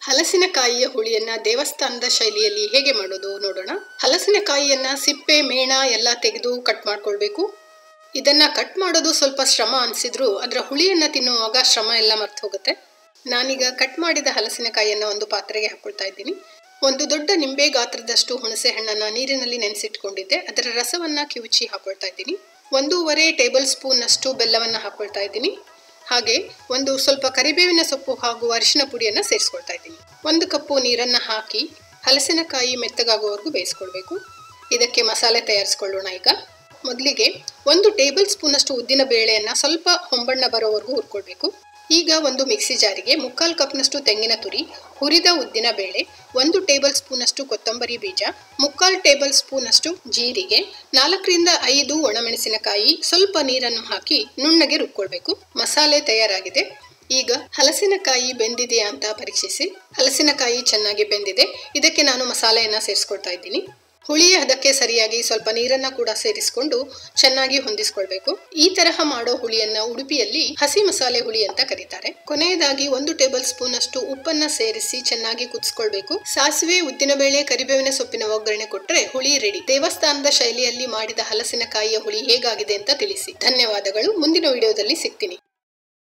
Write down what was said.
ಹಲಸಿನಕಾಯಿಯ ಹುಳಿಯನ್ನ ದೇವಸ್ಥಾನದ ಶೈಲಿಯಲ್ಲಿ ಹೇಗೆ ಮಾಡೋದು ನೋಡೋಣ. ಹಲಸಿನಕಾಯಿಯನ್ನ ಸಿಪ್ಪೆ ಮೇಣ ಎಲ್ಲ ತೆಗೆದು ಕಟ್ ಮಾಡ್ಕೊಳ್ಬೇಕು. ಇದನ್ನ ಕಟ್ ಮಾಡೋದು ಸ್ವಲ್ಪ ಶ್ರಮ ಅನಿಸಿದ್ರು ಅದರ ಹುಳಿಯನ್ನ ತಿನ್ನುವಾಗ ಶ್ರಮ ಎಲ್ಲ ಮರ್ತು ಹೋಗುತ್ತೆ. ನಾನೀಗ ಕಟ್ ಮಾಡಿದ ಹಲಸಿನಕಾಯಿಯನ್ನ ಒಂದು ಪಾತ್ರೆಗೆ ಹಾಕೊಳ್ತಾ ಇದ್ದೀನಿ. ಒಂದು ದೊಡ್ಡ ನಿಂಬೆ ಗಾತ್ರದಷ್ಟು ಹುಣಸೆ ಹಣ್ಣನ್ನ ನೀರಿನಲ್ಲಿ ನೆನೆಸಿಟ್ಕೊಂಡಿದ್ದೆ. ಅದರ ರಸವನ್ನ ಕಿವುಚಿ ಹಾಕೊಳ್ತಾ ಇದ್ದೀನಿ. 1.5 ಟೇಬಲ್ ಸ್ಪೂನ್ ಅಷ್ಟು ಬೆಲ್ಲವನ್ನ ಹಾಕೊಳ್ತಾ ಇದ್ದೀನಿ. ಹಾಗೆ ಒಂದು ಸ್ವಲ್ಪ ಕರಿಬೇವಿನ ಸೊಪ್ಪು ಹಾಗೂ ಅರಿಶಿನ ಪುಡಿಯನ್ನು ಸೇರಿಸ್ಕೊಳ್ತಾ ಇದ್ದೀನಿ. 1 ಕಪ್ಪು ನೀರನ್ನು ಹಾಕಿ ಹಲಸಿನಕಾಯಿ ಮೆತ್ತಗಾಗುವವರೆಗೂ ಬೇಯಿಸ್ಕೊಳ್ಬೇಕು. ಇದಕ್ಕೆ ಮಸಾಲೆ ತಯಾರಿಸ್ಕೊಳ್ಳೋಣ. ಈಗ ಮೊದಲಿಗೆ 1 ಟೇಬಲ್ ಸ್ಪೂನ್ ಅಷ್ಟು ಉದ್ದಿನ ಬೇಳೆಯನ್ನು ಸ್ವಲ್ಪ ಹೊಂಬಣ್ಣ ಬರೋವರೆಗೂ ಹುರ್ಕೊಳ್ಬೇಕು. ಈಗ ಒಂದು ಮಿಕ್ಸಿ ಜಾರಿಗೆ 3/4 ಕಪ್ನಷ್ಟು ತೆಂಗಿನ ತುರಿ, ಹುರಿದ ಉದ್ದಿನ ಬೇಳೆ, 1 ಟೇಬಲ್ ಸ್ಪೂನ್ ಅಷ್ಟು ಕೊತ್ತಂಬರಿ ಬೀಜ, 3/4 ಟೇಬಲ್ ಸ್ಪೂನ್ ಅಷ್ಟು ಜೀರಿಗೆ, 4 ರಿಂದ 5 ಒಣಮೆಣಸಿನಕಾಯಿ, ಸ್ವಲ್ಪ ನೀರನ್ನು ಹಾಕಿ ನುಣ್ಣಗೆ ರುಬ್ಕೊಳ್ಬೇಕು. ಮಸಾಲೆ ತಯಾರಾಗಿದೆ. ಈಗ ಹಲಸಿನಕಾಯಿ ಬೆಂದಿದೆಯಾ ಅಂತ ಪರೀಕ್ಷಿಸಿ. ಹಲಸಿನಕಾಯಿ ಚೆನ್ನಾಗಿ ಬೆಂದಿದೆ. ಇದಕ್ಕೆ ನಾನು ಮಸಾಲೆಯನ್ನು ಸೇರಿಸ್ಕೊಳ್ತಾ ಇದ್ದೀನಿ. ಹುಳಿಯ ಹದಕ್ಕೆ ಸರಿಯಾಗಿ ಸ್ವಲ್ಪ ನೀರನ್ನ ಕೂಡ ಸೇರಿಸಿಕೊಂಡು ಚೆನ್ನಾಗಿ ಹೊಂದಿಸ್ಕೊಳ್ಬೇಕು. ಈ ತರಹ ಮಾಡೋ ಹುಳಿಯನ್ನ ಉಡುಪಿಯಲ್ಲಿ ಹಸಿ ಮಸಾಲೆ ಹುಳಿ ಅಂತ ಕರೀತಾರೆ. ಕೊನೆಯದಾಗಿ 1 ಟೇಬಲ್ ಸ್ಪೂನ್ ಅಷ್ಟು ಉಪ್ಪನ್ನ ಸೇರಿಸಿ ಚೆನ್ನಾಗಿ ಕುದಿಸ್ಕೊಳ್ಬೇಕು. ಸಾಸಿವೆ, ಉದ್ದಿನಬೇಳೆ, ಕರಿಬೇವಿನ ಸೊಪ್ಪಿನ ಒಗ್ಗರಣೆ ಕೊಟ್ರೆ ಹುಳಿ ರೆಡಿ. ದೇವಸ್ಥಾನದ ಶೈಲಿಯಲ್ಲಿ ಮಾಡಿದ ಹಲಸಿನಕಾಯಿಯ ಹುಳಿ ಹೇಗಾಗಿದೆ ಅಂತ ತಿಳಿಸಿ. ಧನ್ಯವಾದಗಳು. ಮುಂದಿನ ವಿಡಿಯೋದಲ್ಲಿ ಸಿಗ್ತೀನಿ.